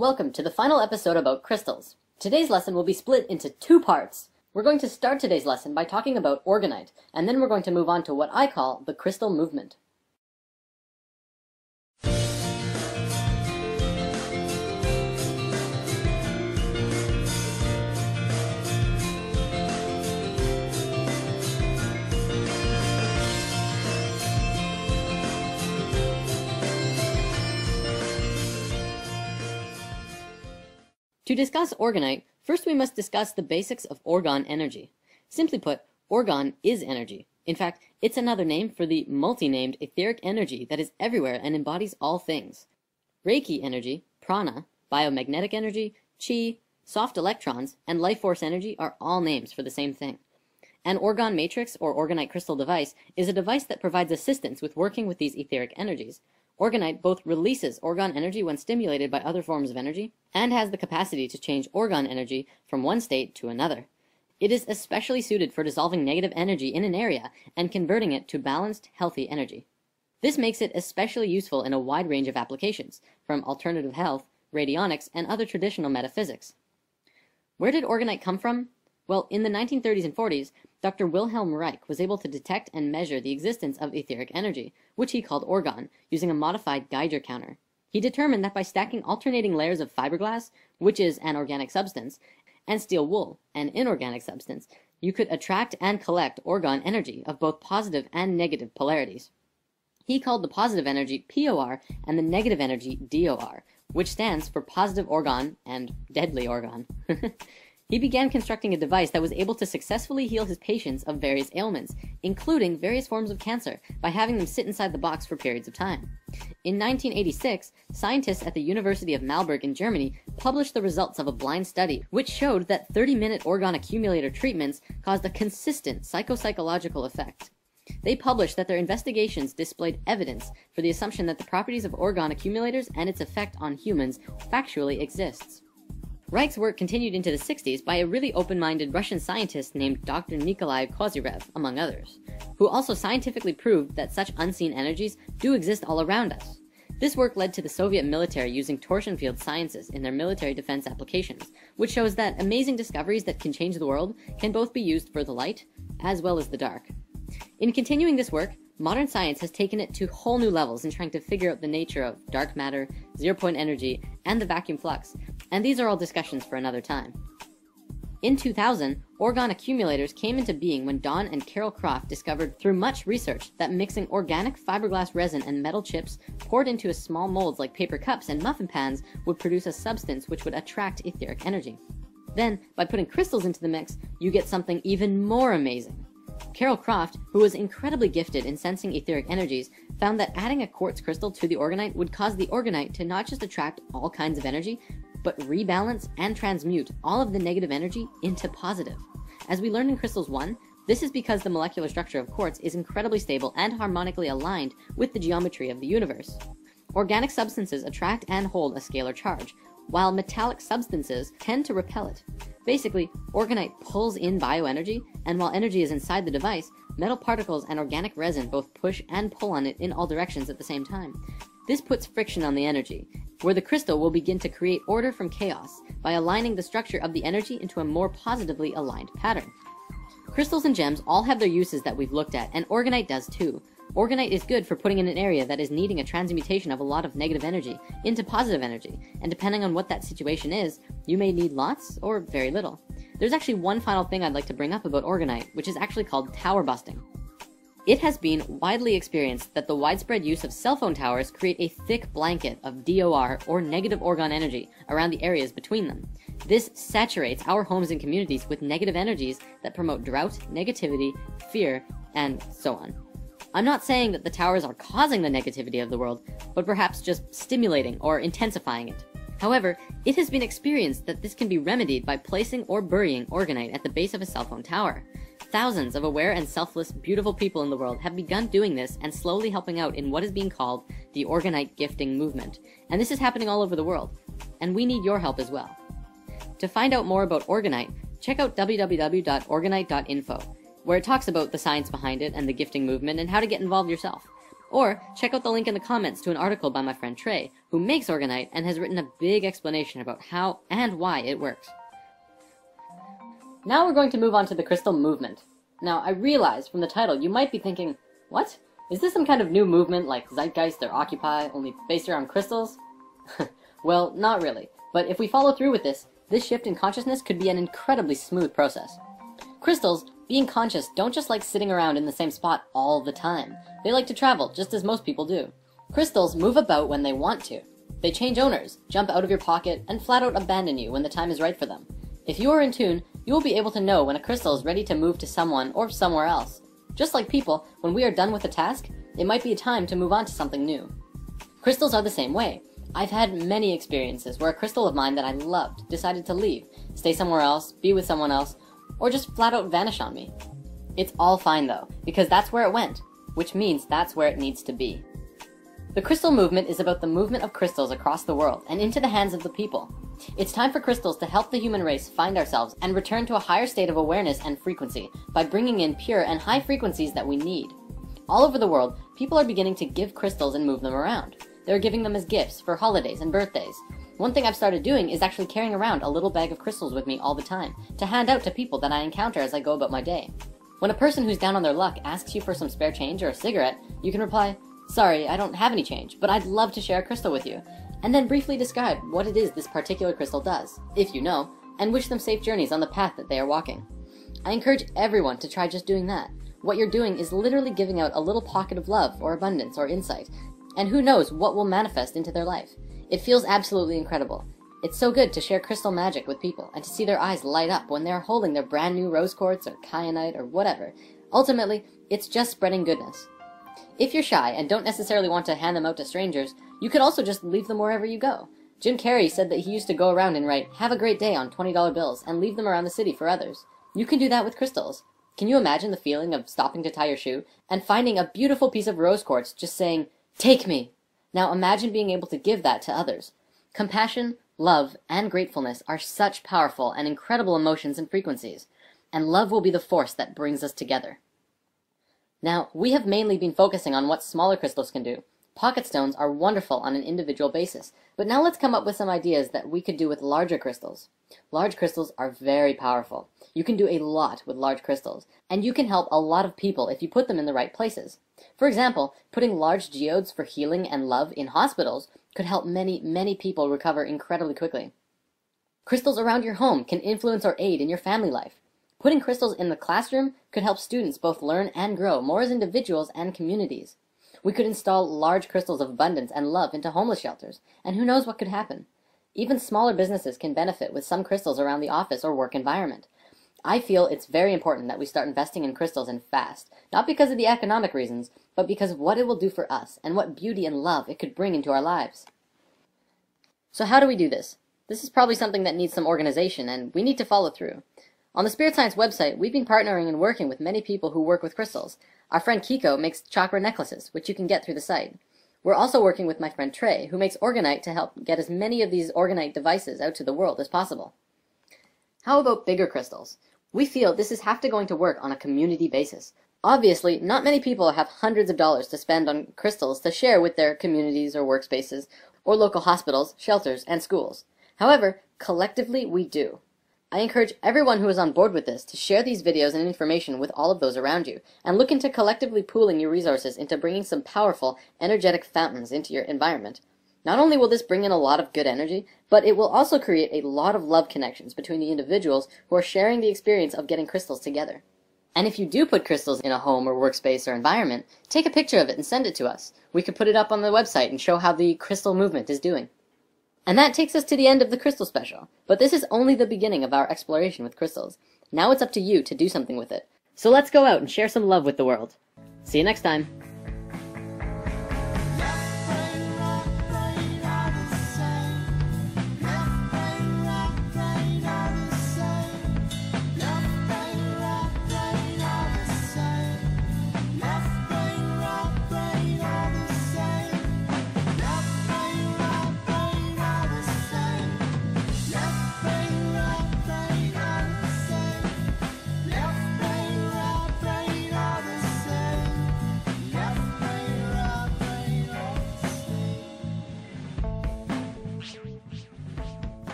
Welcome to the final episode about crystals. Today's lesson will be split into two parts. We're going to start today's lesson by talking about orgonite, and then we're going to move on to what I call the crystal movement. To discuss orgonite, first we must discuss the basics of orgone energy. Simply put, orgone is energy. In fact, it's another name for the multi-named etheric energy that is everywhere and embodies all things. Reiki energy, prana, biomagnetic energy, chi, soft electrons, and life force energy are all names for the same thing. An orgone matrix or orgonite crystal device is a device that provides assistance with working with these etheric energies. Orgonite both releases orgone energy when stimulated by other forms of energy, and has the capacity to change orgone energy from one state to another. It is especially suited for dissolving negative energy in an area and converting it to balanced, healthy energy. This makes it especially useful in a wide range of applications, from alternative health, radionics, and other traditional metaphysics. Where did orgonite come from? Well, in the 1930s and 40s, Dr. Wilhelm Reich was able to detect and measure the existence of etheric energy, which he called orgone, using a modified Geiger counter. He determined that by stacking alternating layers of fiberglass, which is an organic substance, and steel wool, an inorganic substance, you could attract and collect orgone energy of both positive and negative polarities. He called the positive energy POR and the negative energy DOR, which stands for positive orgone and deadly orgone. He began constructing a device that was able to successfully heal his patients of various ailments, including various forms of cancer, by having them sit inside the box for periods of time. In 1986, scientists at the University of Marburg in Germany published the results of a blind study, which showed that 30-minute orgone accumulator treatments caused a consistent psychological effect. They published that their investigations displayed evidence for the assumption that the properties of orgone accumulators and its effect on humans factually exists. Reich's work continued into the 60s by a really open-minded Russian scientist named Dr. Nikolai Kozyrev, among others, who also scientifically proved that such unseen energies do exist all around us. This work led to the Soviet military using torsion field sciences in their military defense applications, which shows that amazing discoveries that can change the world can both be used for the light as well as the dark. In continuing this work, modern science has taken it to whole new levels in trying to figure out the nature of dark matter, zero-point energy, and the vacuum flux, and these are all discussions for another time. In 2000, orgone accumulators came into being when Don and Carol Croft discovered through much research that mixing organic fiberglass resin and metal chips poured into small molds like paper cups and muffin pans would produce a substance which would attract etheric energy. Then, by putting crystals into the mix, you get something even more amazing. Carol Croft, who was incredibly gifted in sensing etheric energies, found that adding a quartz crystal to the orgonite would cause the orgonite to not just attract all kinds of energy, but rebalance and transmute all of the negative energy into positive. As we learned in Crystals 1, this is because the molecular structure of quartz is incredibly stable and harmonically aligned with the geometry of the universe. Organic substances attract and hold a scalar charge, while metallic substances tend to repel it. Basically, orgonite pulls in bioenergy, and while energy is inside the device, metal particles and organic resin both push and pull on it in all directions at the same time. This puts friction on the energy, where the crystal will begin to create order from chaos by aligning the structure of the energy into a more positively aligned pattern. Crystals and gems all have their uses that we've looked at, and orgonite does too. Orgonite is good for putting in an area that is needing a transmutation of a lot of negative energy into positive energy, and depending on what that situation is, you may need lots or very little. There's actually one final thing I'd like to bring up about orgonite, which is actually called tower busting. It has been widely experienced that the widespread use of cell phone towers create a thick blanket of DOR, or negative orgone energy, around the areas between them. This saturates our homes and communities with negative energies that promote drought, negativity, fear, and so on. I'm not saying that the towers are causing the negativity of the world, but perhaps just stimulating or intensifying it. However, it has been experienced that this can be remedied by placing or burying orgonite at the base of a cell phone tower. Thousands of aware and selfless, beautiful people in the world have begun doing this and slowly helping out in what is being called the orgonite gifting movement. And this is happening all over the world. And we need your help as well. To find out more about orgonite, check out www.orgonite.info, where it talks about the science behind it and the gifting movement and how to get involved yourself. Or check out the link in the comments to an article by my friend Trey, who makes Orgonite and has written a big explanation about how and why it works. Now we're going to move on to the crystal movement. Now, I realize from the title you might be thinking, what? Is this some kind of new movement like Zeitgeist or Occupy, only based around crystals? Well, not really. But if we follow through with this shift in consciousness could be an incredibly smooth process. Crystals, being conscious, don't just like sitting around in the same spot all the time. They like to travel, just as most people do. Crystals move about when they want to. They change owners, jump out of your pocket, and flat out abandon you when the time is right for them. If you are in tune, you will be able to know when a crystal is ready to move to someone or somewhere else. Just like people, when we are done with a task, it might be a time to move on to something new. Crystals are the same way. I've had many experiences where a crystal of mine that I loved decided to leave, stay somewhere else, be with someone else, or just flat out vanish on me. It's all fine though, because that's where it went, which means that's where it needs to be. The crystal movement is about the movement of crystals across the world and into the hands of the people. It's time for crystals to help the human race find ourselves and return to a higher state of awareness and frequency by bringing in pure and high frequencies that we need. All over the world, people are beginning to give crystals and move them around. They're giving them as gifts for holidays and birthdays. One thing I've started doing is actually carrying around a little bag of crystals with me all the time to hand out to people that I encounter as I go about my day. When a person who's down on their luck asks you for some spare change or a cigarette, you can reply, "Sorry, I don't have any change, but I'd love to share a crystal with you," and then briefly describe what it is this particular crystal does, if you know, and wish them safe journeys on the path that they are walking. I encourage everyone to try just doing that. What you're doing is literally giving out a little pocket of love or abundance or insight, and who knows what will manifest into their life. It feels absolutely incredible. It's so good to share crystal magic with people and to see their eyes light up when they're holding their brand new rose quartz or kyanite or whatever. Ultimately, it's just spreading goodness. If you're shy and don't necessarily want to hand them out to strangers, you could also just leave them wherever you go. Jim Carrey said that he used to go around and write, "Have a great day" on $20 bills and leave them around the city for others. You can do that with crystals. Can you imagine the feeling of stopping to tie your shoe and finding a beautiful piece of rose quartz just saying, "Take me"? Now imagine being able to give that to others. Compassion, love, and gratefulness are such powerful and incredible emotions and frequencies, and love will be the force that brings us together. Now, we have mainly been focusing on what smaller crystals can do. Pocket stones are wonderful on an individual basis, but now let's come up with some ideas that we could do with larger crystals. Large crystals are very powerful. You can do a lot with large crystals, and you can help a lot of people if you put them in the right places. For example, putting large geodes for healing and love in hospitals could help many, many people recover incredibly quickly. Crystals around your home can influence or aid in your family life. Putting crystals in the classroom could help students both learn and grow more as individuals and communities. We could install large crystals of abundance and love into homeless shelters, and who knows what could happen. Even smaller businesses can benefit with some crystals around the office or work environment. I feel it's very important that we start investing in crystals and fast, not because of the economic reasons, but because of what it will do for us and what beauty and love it could bring into our lives. So how do we do this? This is probably something that needs some organization, and we need to follow through. On the Spirit Science website, we've been partnering and working with many people who work with crystals. Our friend Kiko makes chakra necklaces, which you can get through the site. We're also working with my friend Trey, who makes Orgonite to help get as many of these Orgonite devices out to the world as possible. How about bigger crystals? We feel this is have to going to work on a community basis. Obviously, not many people have hundreds of dollars to spend on crystals to share with their communities or workspaces, or local hospitals, shelters, and schools. However, collectively we do. I encourage everyone who is on board with this to share these videos and information with all of those around you, and look into collectively pooling your resources into bringing some powerful, energetic fountains into your environment. Not only will this bring in a lot of good energy, but it will also create a lot of love connections between the individuals who are sharing the experience of getting crystals together. And if you do put crystals in a home or workspace or environment, take a picture of it and send it to us. We could put it up on the website and show how the crystal movement is doing. And that takes us to the end of the crystal special. But this is only the beginning of our exploration with crystals. Now it's up to you to do something with it. So let's go out and share some love with the world. See you next time.